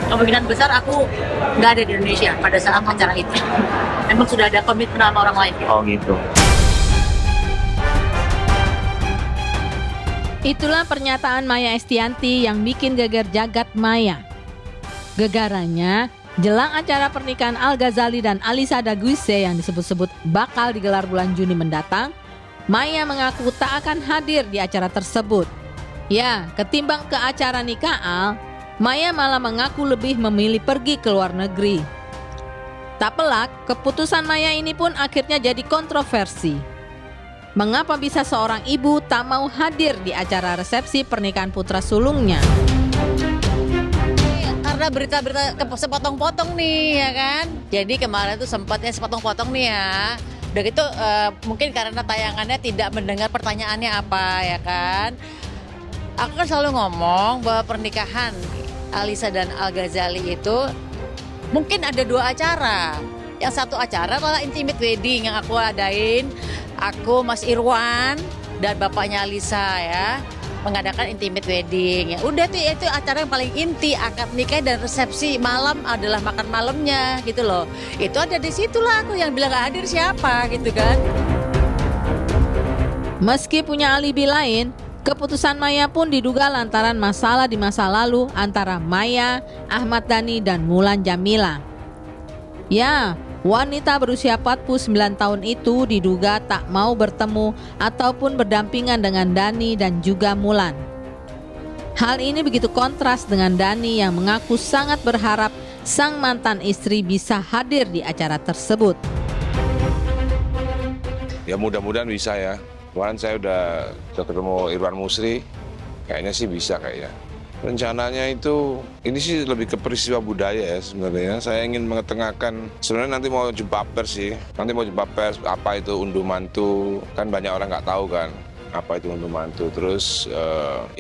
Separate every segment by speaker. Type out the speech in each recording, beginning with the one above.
Speaker 1: Kemungkinan besar aku nggak ada di Indonesia pada saat acara itu. Memang sudah ada komitmen sama orang lain.
Speaker 2: Oh gitu.
Speaker 3: Itulah pernyataan Maya Estianty yang bikin geger jagat maya. Gegarannya, jelang acara pernikahan Al Ghazali dan Alyssa Daguise yang disebut-sebut bakal digelar bulan Juni mendatang, Maya mengaku tak akan hadir di acara tersebut. Ya, ketimbang ke acara nikah Al, Maya malah mengaku lebih memilih pergi ke luar negeri. Tak pelak, keputusan Maya ini pun akhirnya jadi kontroversi. Mengapa bisa seorang ibu tak mau hadir di acara resepsi pernikahan putra sulungnya?
Speaker 1: Karena berita-berita sepotong-potong nih ya kan. Jadi kemarin tuh sempatnya sepotong-potong nih ya. Udah gitu mungkin karena tayangannya tidak mendengar pertanyaannya apa ya kan. Aku kan selalu ngomong bahwa pernikahan Alyssa dan Al Ghazali itu mungkin ada 2 acara. Yang satu acara adalah intimate wedding yang aku adain. Aku, Mas Irwan, dan bapaknya Alyssa ya mengadakan intimate wedding. Ya udah tuh itu acara yang paling inti, akad nikah dan resepsi malam adalah makan malamnya gitu loh. Itu ada di situlah aku yang bilang gak hadir siapa gitu kan.
Speaker 3: Meski punya alibi lain, keputusan Maya pun diduga lantaran masalah di masa lalu antara Maya, Ahmad Dhani, dan Mulan Jamila. Ya, wanita berusia 49 tahun itu diduga tak mau bertemu ataupun berdampingan dengan Dhani dan juga Mulan. Hal ini begitu kontras dengan Dhani yang mengaku sangat berharap sang mantan istri bisa hadir di acara tersebut.
Speaker 4: Ya mudah-mudahan bisa ya. Kemarin saya udah ketemu Irwan Musri, kayaknya sih bisa kayaknya. Rencananya itu, ini sih lebih ke peristiwa budaya ya sebenarnya. Saya ingin mengetengahkan, sebenarnya nanti mau jumpa pers sih. Nanti mau jumpa pers, apa itu unduh mantu. Kan banyak orang nggak tahu kan, apa itu unduh mantu. Terus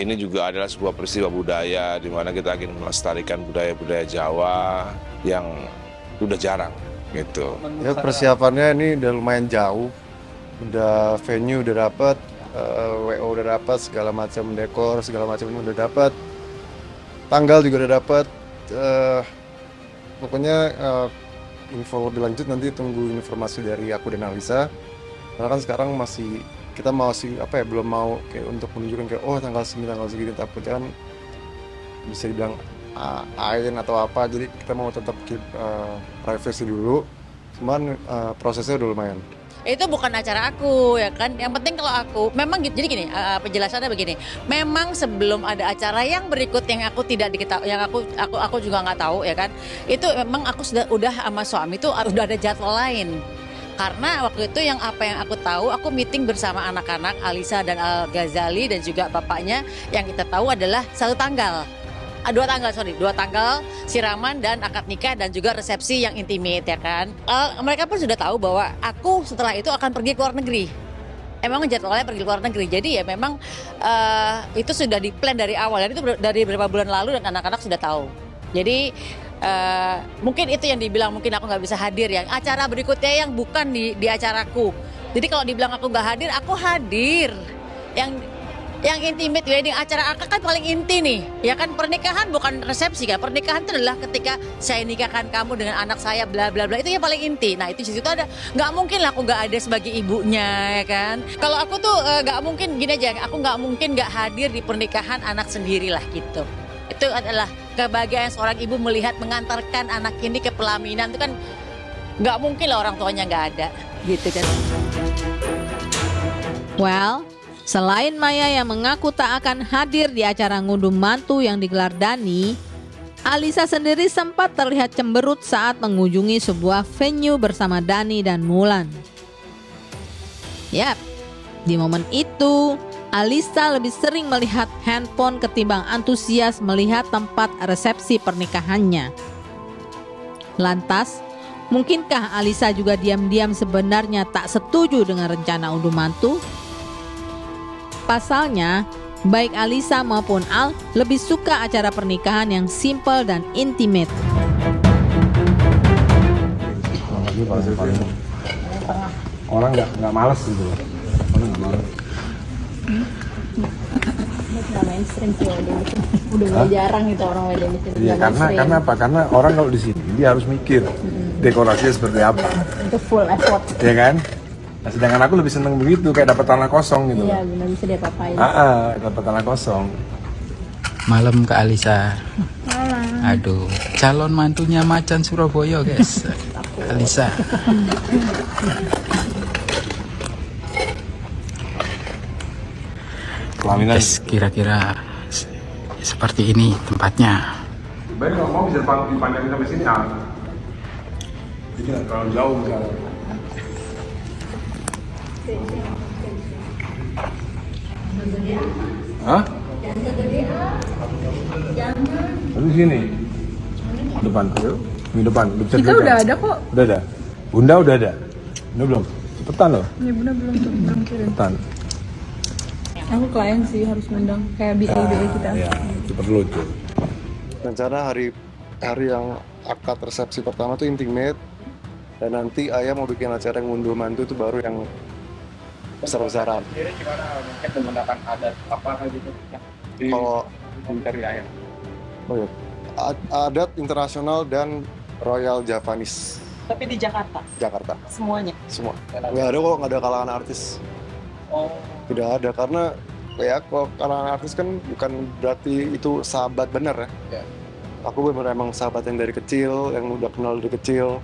Speaker 4: ini juga adalah sebuah peristiwa budaya, di mana kita ingin melestarikan budaya-budaya Jawa yang udah jarang gitu.
Speaker 5: Ya persiapannya ini udah lumayan jauh. Udah venue udah dapat, WO udah dapat, segala macam dekor, segala macam udah dapat. Tanggal juga udah dapat, pokoknya info lebih lanjut nanti tunggu informasi dari aku dan Alyssa. Karena kan sekarang kita belum mau kayak untuk menunjukkan kayak tanggal segini takutnya kan bisa dibilang ain atau apa, jadi kita mau tetap keep privacy dulu. Cuman prosesnya udah lumayan.
Speaker 1: Itu bukan acara aku ya kan. Yang penting kalau aku memang jadi gini, penjelasannya begini. Memang sebelum ada acara yang berikut yang aku tidak diketahui, yang aku juga nggak tahu ya kan. Itu memang aku udah sama suami itu udah ada jadwal lain. Karena waktu itu yang aku tahu, aku meeting bersama anak-anak Alyssa dan Al Ghazali dan juga bapaknya, yang kita tahu adalah 1 tanggal. 2 tanggal siraman dan akad nikah dan juga resepsi yang intimate ya kan. Mereka pun sudah tahu bahwa aku setelah itu akan pergi ke luar negeri. Emang jadwalnya pergi ke luar negeri, jadi ya memang itu sudah di-plan dari awal, dan itu dari beberapa bulan lalu dan anak-anak sudah tahu. Jadi mungkin itu yang dibilang mungkin aku nggak bisa hadir ya. Acara berikutnya yang bukan di acaraku. Jadi kalau dibilang aku nggak hadir, aku hadir. Yang intimate wedding, acara akad kan paling inti nih, ya kan. Pernikahan bukan resepsi kan, pernikahan itu adalah ketika saya nikahkan kamu dengan anak saya bla bla bla, itu yang paling inti. Nah itu di situ ada, nggak mungkin lah aku nggak ada sebagai ibunya ya kan. Kalau aku tuh nggak mungkin gini aja, aku nggak mungkin nggak hadir di pernikahan anak sendiri lah gitu. Itu adalah kebahagiaan seorang ibu melihat mengantarkan anak ini ke pelaminan, itu kan nggak mungkin lah orang tuanya nggak ada gitu kan.
Speaker 3: Well, selain Maya yang mengaku tak akan hadir di acara ngunduh mantu yang digelar Dhani, Alyssa sendiri sempat terlihat cemberut saat mengunjungi sebuah venue bersama Dhani dan Mulan. Yap, di momen itu, Alyssa lebih sering melihat handphone ketimbang antusias melihat tempat resepsi pernikahannya. Lantas, mungkinkah Alyssa juga diam-diam sebenarnya tak setuju dengan rencana unduh mantu? Pasalnya, baik Alyssa maupun Al lebih suka acara pernikahan yang simple dan intimate.
Speaker 6: Paling orang nggak malas gitu, orang nggak malas.
Speaker 2: mainstream sih udah mulai jarang gitu orang wedding di sini.
Speaker 6: Iya,
Speaker 2: Nggak mainstream.
Speaker 6: karena apa? Karena orang kalau di sini dia harus mikir dekorasinya seperti apa,
Speaker 2: Itu full effort.
Speaker 6: ya kan? Nah, sedangkan aku lebih seneng begitu, kayak dapat tanah kosong gitu.
Speaker 2: Iya benar bisa diapa-apain.
Speaker 6: Dapat tanah kosong.
Speaker 7: Malam ke Alisa. Aduh, calon mantunya Macan Surabaya, guys. Alisa.
Speaker 6: Pelaminan.
Speaker 7: Guys, kira-kira seperti ini tempatnya.
Speaker 6: Baik kalau mau bisa dipanjangin sampai sini, Jadi nggak terlalu jauh misalnya. Hah? Lalu sini. Depan, ayo. Di depan.
Speaker 8: Kita udah ada kok.
Speaker 6: Udah ada. Bunda udah ada. Bunda belum. Cepetan loh.
Speaker 8: Ya Bunda belum kirim.
Speaker 6: Cepetan.
Speaker 8: Aku klien sih harus ngundang kayak BA kita.
Speaker 6: Ya, itu perlu tuh.
Speaker 5: Rencana hari yang akad resepsi pertama tuh intimate, dan nanti ayah mau bikin acara yang ngunduh mantu itu baru yang besar-besaran.
Speaker 9: Mungkin menggunakan adat apa gitu
Speaker 5: Kalau
Speaker 9: dari ayah.
Speaker 5: oh ya, adat internasional dan Royal Javanese
Speaker 1: Tapi di Jakarta
Speaker 5: Jakarta
Speaker 1: semuanya.
Speaker 5: semua. Nggak ada kok, nggak ada kalangan artis.
Speaker 9: Oh,
Speaker 5: Tidak ada, karena ya kalau kalangan artis kan bukan berarti itu sahabat bener ya.
Speaker 9: Ya.
Speaker 5: Aku bener emang sahabat yang dari kecil, yang udah kenal dari kecil.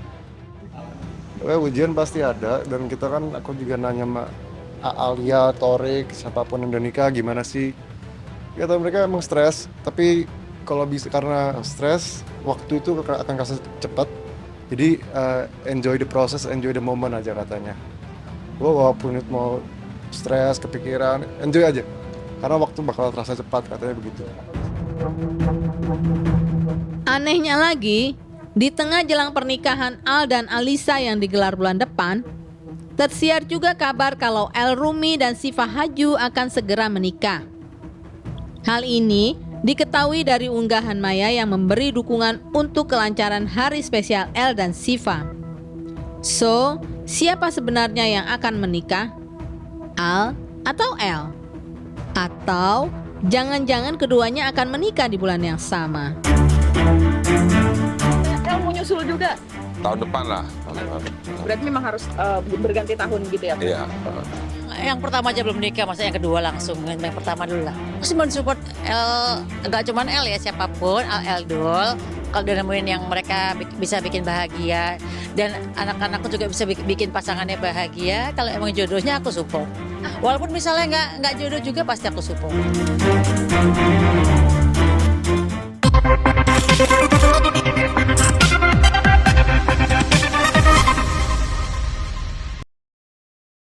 Speaker 5: Ujian pasti ada, dan kita kan aku juga nanya sama Alia, Torik, siapapun yang udah nikah gimana sih. Kata mereka emang stres, tapi kalau bisa karena stres waktu itu akan kasih cepat. Jadi enjoy the process, enjoy the moment aja katanya. Walaupun itu mau stres, kepikiran, enjoy aja. Karena waktu bakal terasa cepat katanya begitu.
Speaker 3: Anehnya lagi, di tengah jelang pernikahan Al dan Alisa yang digelar bulan depan, tersiar juga kabar kalau El Rumi dan Siva Haju akan segera menikah. Hal ini diketahui dari unggahan Maya yang memberi dukungan untuk kelancaran hari spesial El dan Siva. So, siapa sebenarnya yang akan menikah? Al atau El? Atau jangan-jangan keduanya akan menikah di bulan yang sama?
Speaker 8: El mau nyusul juga.
Speaker 4: Tahun depan lah.
Speaker 8: Berarti memang harus berganti tahun gitu ya.
Speaker 4: Iya.
Speaker 1: Yang pertama aja belum nikah, masa yang kedua langsung. Yang pertama dulu lah. Masih mensupport El, nggak cuma El ya, siapapun, El Dul. Kalau udah nemuin yang mereka bisa bikin bahagia, dan anak-anakku juga bisa bikin pasangannya bahagia. Kalau emang jodohnya aku support. Walaupun misalnya nggak jodoh juga pasti aku support.